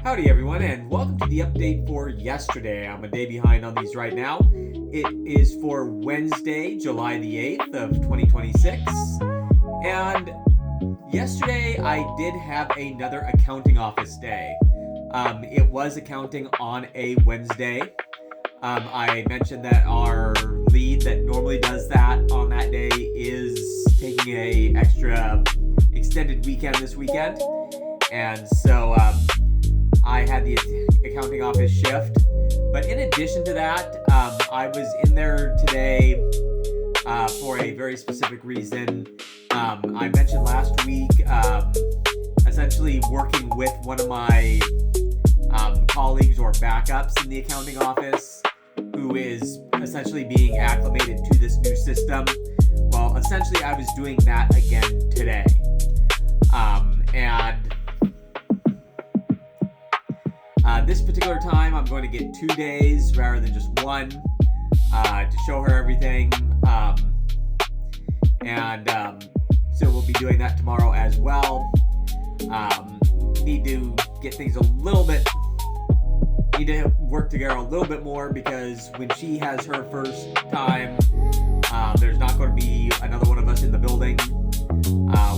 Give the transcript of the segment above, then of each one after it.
Howdy, everyone, and welcome to the update for yesterday. I'm a day behind on these right now. It is for Wednesday, July the 8th of 2026. And yesterday, I did have another accounting office day. It was accounting on a Wednesday. I mentioned that our lead that normally does that on that day is taking a extra extended weekend this weekend. And so I had the accounting office shift. But in addition to that, I was in there today for a very specific reason. I mentioned last week essentially working with one of my colleagues or backups in the accounting office who is essentially being acclimated to this new system. Well, essentially I was doing that again today. This particular time, I'm going to get 2 days rather than just one to show her everything. So we'll be doing that tomorrow as well. Need to get things need to work together a little bit more because when she has her first time, there's not going to be another one of us in the building.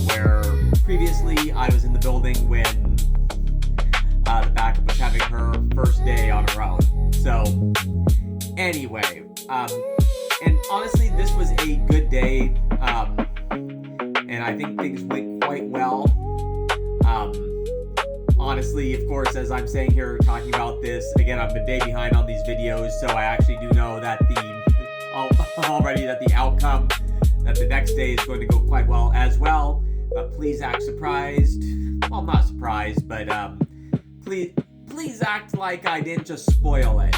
Where previously I was in the building when the backup was having her first day on her own. So anyway, and honestly, this was a good day, and I think things went quite well. Honestly, of course, as I'm saying here, talking about this, again, I'm a day behind on these videos, so I actually do know that the outcome that the next day is going to go quite well as well. But please act surprised. Well, not surprised, but please act like I didn't just spoil it.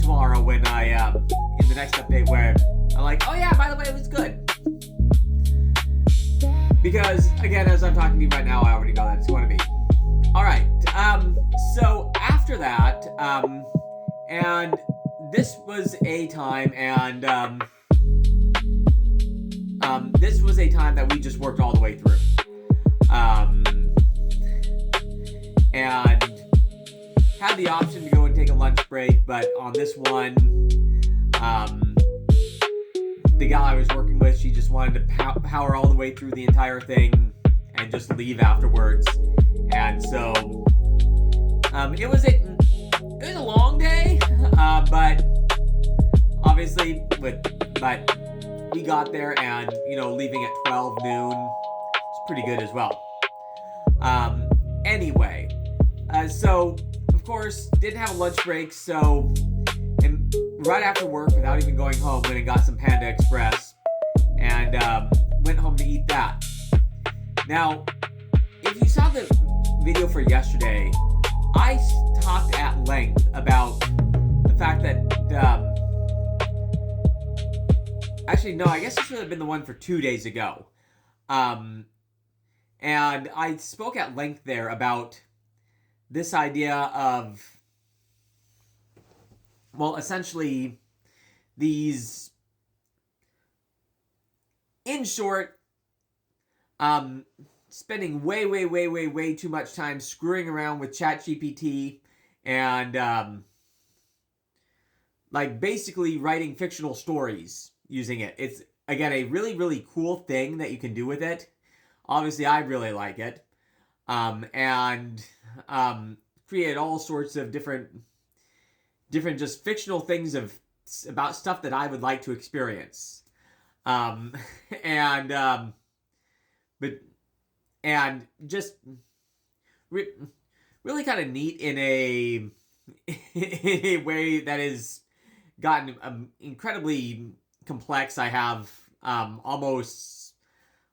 Tomorrow when I in the next update where I'm like, oh yeah, by the way, it was good. Because again, as I'm talking to you right now, I already know that it's going to be. All right. So after that, and this was a time, this was a time that we just worked all the way through. And had the option to go and take a lunch break, but on this one, the gal I was working with, she just wanted to power all the way through the entire thing and just leave afterwards. And so it was a long day, but obviously but we got there, and leaving at 12 noon, it's pretty good as well. Anyway, so of course didn't have a lunch break, so right after work, without even going home, went and got some Panda Express and went home to eat that. Now, if you saw the video for yesterday, I talked at length about the fact that actually, no, I guess this should have been the one for 2 days ago. And I spoke at length there about this idea of, well, essentially these, in short, spending way too much time screwing around with ChatGPT and basically writing fictional stories using it. It's, again, a really cool thing that you can do with it. Obviously, I really like it. And create all sorts of different just fictional things about stuff that I would like to experience. Just really kind of neat in a way that has gotten incredibly complex. I have almost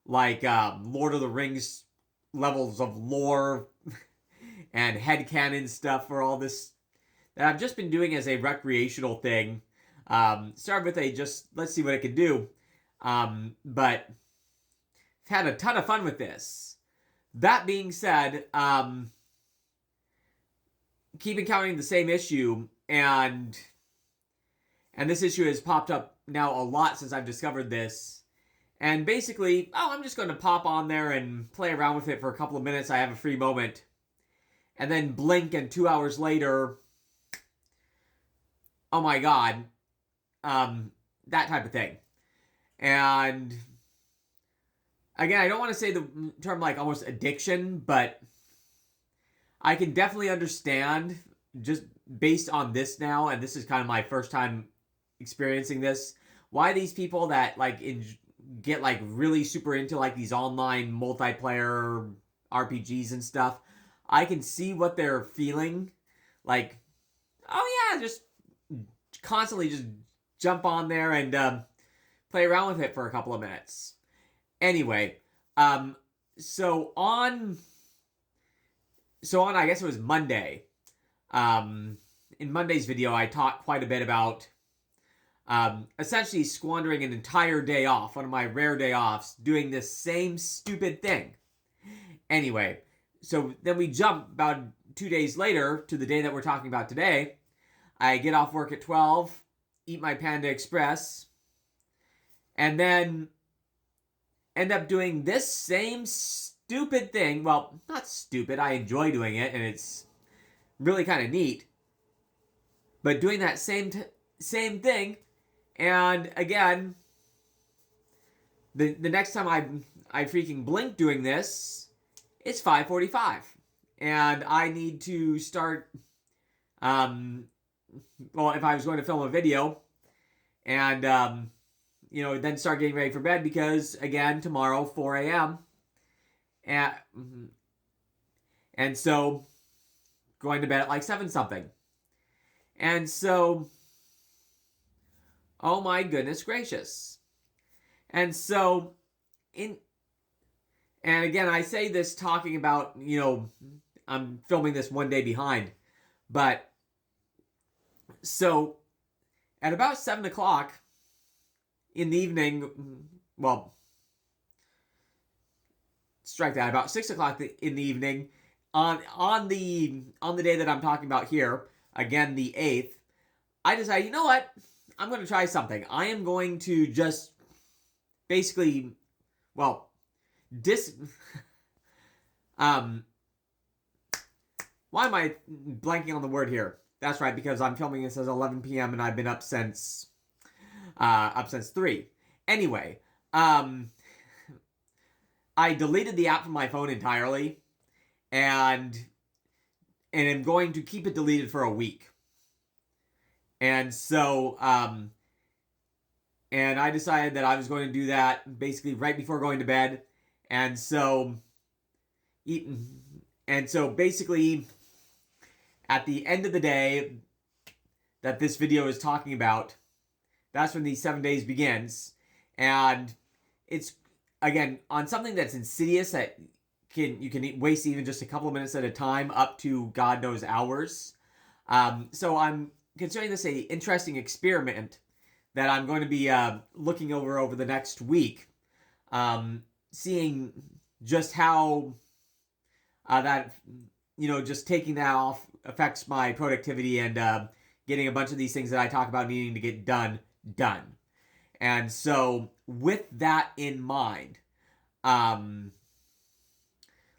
like Lord of the Rings levels of lore and headcanon stuff for all this that I've just been doing as a recreational thing. Started with let's see what it can do. But had a ton of fun with this. That being said, keep encountering the same issue, and this issue has popped up now a lot since I've discovered this. And basically, I'm just going to pop on there and play around with it for a couple of minutes. I have a free moment. and then blink and 2 hours later, oh my God, that type of thing. And again, I don't want to say the term like almost addiction, but I can definitely understand just based on this now, and this is kind of my first time experiencing this, why these people that like get like really super into like these online multiplayer RPGs and stuff, I can see what they're feeling. Like, oh yeah, just constantly just jump on there and play around with it for a couple of minutes. Anyway, so on I guess it was Monday. In Monday's video, I talked quite a bit about essentially squandering an entire day off, one of my rare day offs, doing this same stupid thing. Anyway, so then we jump about 2 days later to the day that we're talking about today. I get off work at 12, eat my Panda Express, and then end up doing this same stupid thing. Well, not stupid. I enjoy doing it, and it's really kind of neat. But doing that same thing, and again, the next time I freaking blink doing this, it's 5:45, and I need to start. Well, if I was going to film a video, and then start getting ready for bed because again tomorrow 4 a.m. and so going to bed at like 7 something. And so, oh my goodness gracious. And so, and again, I say this talking about, I'm filming this 1 day behind. But, so, at about 7 o'clock in the evening, well, strike that, about 6 o'clock in the evening, on the day that I'm talking about here, again, the 8th, I decided, you know what? I'm going to try something. I am going to just basically, well, why am I blanking on the word here? That's right, because I'm filming this at 11 p.m. and I've been up since 3. Anyway, I deleted the app from my phone entirely, and I'm going to keep it deleted for a week. And so, and I decided that I was going to do that basically right before going to bed. And so basically, at the end of the day that this video is talking about, that's when these 7 days begins. And it's, again, on something that's insidious that you can waste even just a couple of minutes at a time up to God knows hours. So I'm considering this a interesting experiment that I'm going to be looking over the next week, seeing just how that, just taking that off affects my productivity and getting a bunch of these things that I talk about needing to get done. And so with that in mind, like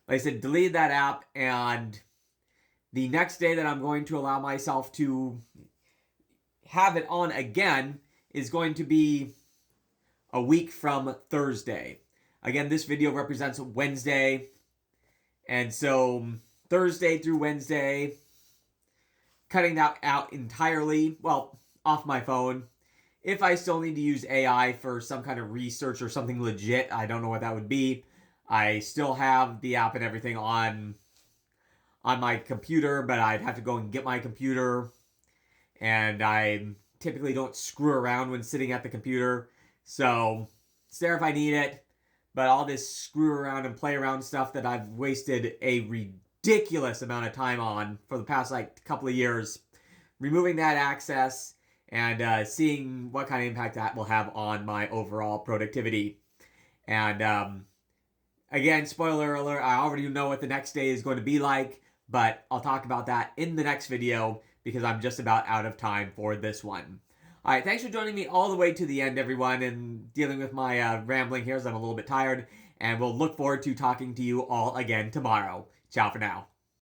I said, delete that app, and the next day that I'm going to allow myself to have it on again is going to be a week from Thursday. Again, this video represents Wednesday, and so Thursday through Wednesday, cutting that out entirely, well, off my phone. If I still need to use AI for some kind of research or something legit, I don't know what that would be. I still have the app and everything on my computer, but I'd have to go and get my computer. And I typically don't screw around when sitting at the computer. So it's there if I need it. But all this screw around and play around stuff that I've wasted a ridiculous amount of time on for the past couple of years, removing that access and seeing what kind of impact that will have on my overall productivity. And again, spoiler alert, I already know what the next day is going to be like, but I'll talk about that in the next video because I'm just about out of time for this one. Alright, thanks for joining me all the way to the end, everyone, and dealing with my rambling here as I'm a little bit tired, and we'll look forward to talking to you all again tomorrow. Ciao for now.